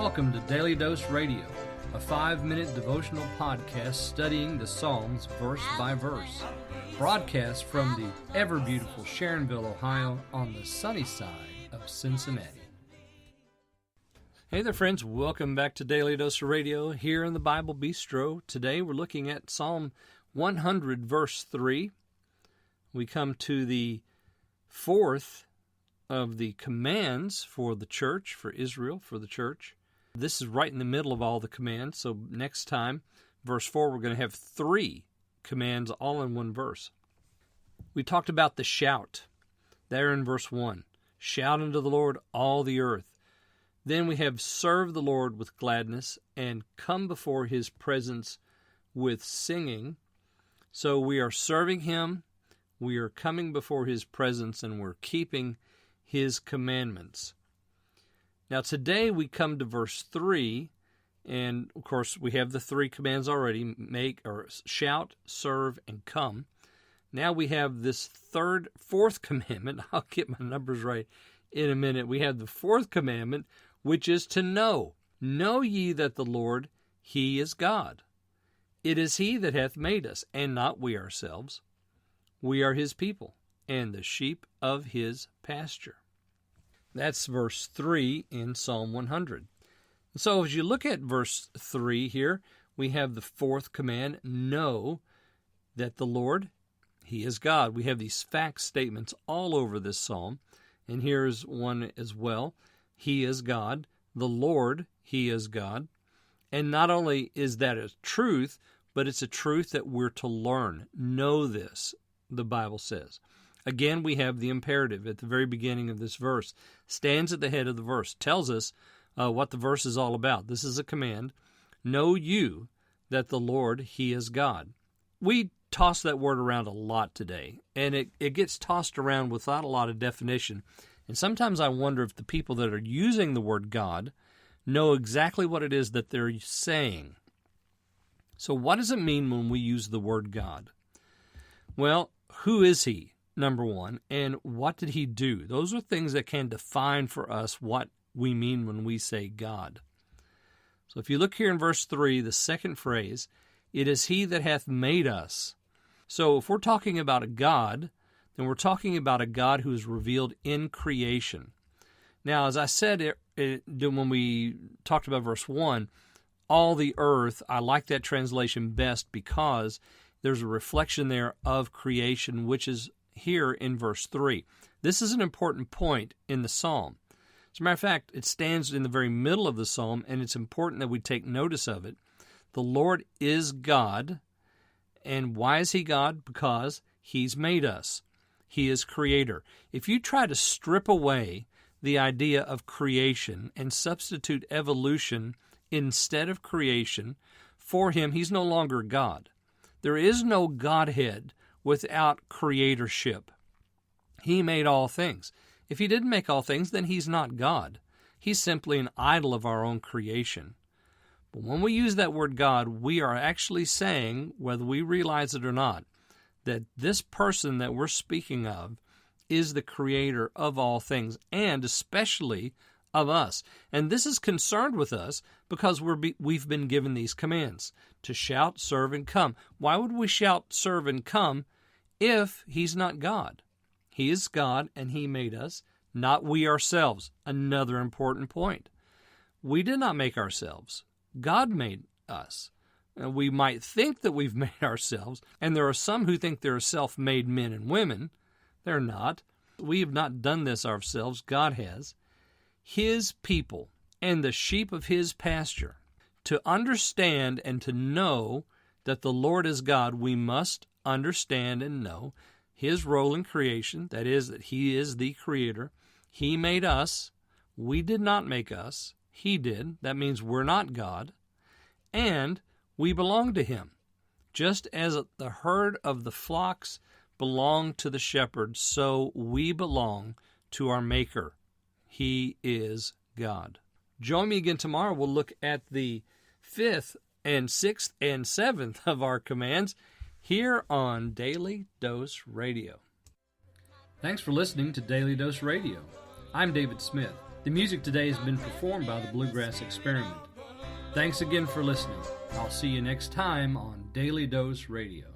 Welcome to Daily Dose Radio, a 5-minute devotional podcast studying the Psalms verse by verse. Broadcast from the ever-beautiful Sharonville, Ohio, on the sunny side of Cincinnati. Hey there, friends. Welcome back to Daily Dose Radio here in the Bible Bistro. Today we're looking at Psalm 100, verse 3. We come to the fourth of the commands for the church, for Israel, for the church. This is right in the middle of all the commands, so next time, verse 4, we're going to have 3 commands all in one verse. We talked about the shout there in verse 1. Shout unto the Lord, all the earth. Then we have serve the Lord with gladness and come before his presence with singing. So we are serving him, we are coming before his presence, and we're keeping his commandments. Now today we come to verse 3, and of course we have the 3 commands already, shout, serve, and come. Now we have this fourth commandment. I'll get my numbers right in a minute. We have the 4th commandment, which is to know. Know ye that the Lord, he is God. It is he that hath made us, and not we ourselves. We are his people, and the sheep of his pasture. That's verse 3 in Psalm 100. So as you look at verse 3 here, we have the 4th command, know that the Lord, he is God. We have these fact statements all over this psalm, and here's one as well. He is God. The Lord, he is God. And not only is that a truth, but it's a truth that we're to learn. Know this, the Bible says. Again, we have the imperative at the very beginning of this verse. Stands at the head of the verse. Tells us what the verse is all about. This is a command. Know you that the Lord, he is God. We toss that word around a lot today, and it gets tossed around without a lot of definition. And sometimes I wonder if the people that are using the word God know exactly what it is that they're saying. So what does it mean when we use the word God? Well, who is he? Number 1, and what did he do? Those are things that can define for us what we mean when we say God. So if you look here in verse 3, the second phrase, it is he that hath made us. So if we're talking about a God, then we're talking about a God who is revealed in creation. Now, as I said when we talked about verse 1, all the earth, I like that translation best because there's a reflection there of creation, which is here in verse 3. This is an important point in the psalm. As a matter of fact, it stands in the very middle of the psalm, and it's important that we take notice of it. The Lord is God, and why is he God? Because he's made us. He is creator. If you try to strip away the idea of creation and substitute evolution instead of creation, for him, he's no longer God. There is no Godhead without creatorship. He made all things. If he didn't make all things, then he's not God. He's simply an idol of our own creation. But when we use that word God, we are actually saying, whether we realize it or not, that this person that we're speaking of is the creator of all things, and especially of us. And this is concerned with us because we've been given these commands to shout, serve, and come. Why would we shout, serve, and come if he's not God? He is God, and he made us, not we ourselves. Another important point. We did not make ourselves. God made us. We might think that we've made ourselves, and there are some who think they're self-made men and women. They're not. We have not done this ourselves. God has. His people and the sheep of his pasture. To understand and to know that the Lord is God, we must understand and know his role in creation, that is, that he is the creator. He made us. We did not make us. He did. That means we're not God. And we belong to him. Just as the herd of the flocks belong to the shepherd, so we belong to our Maker. He is God. Join me again tomorrow. We'll look at the 5th and 6th and 7th of our commands here on Daily Dose Radio. Thanks for listening to Daily Dose Radio. I'm David Smith. The music today has been performed by the Bluegrass Experiment. Thanks again for listening. I'll see you next time on Daily Dose Radio.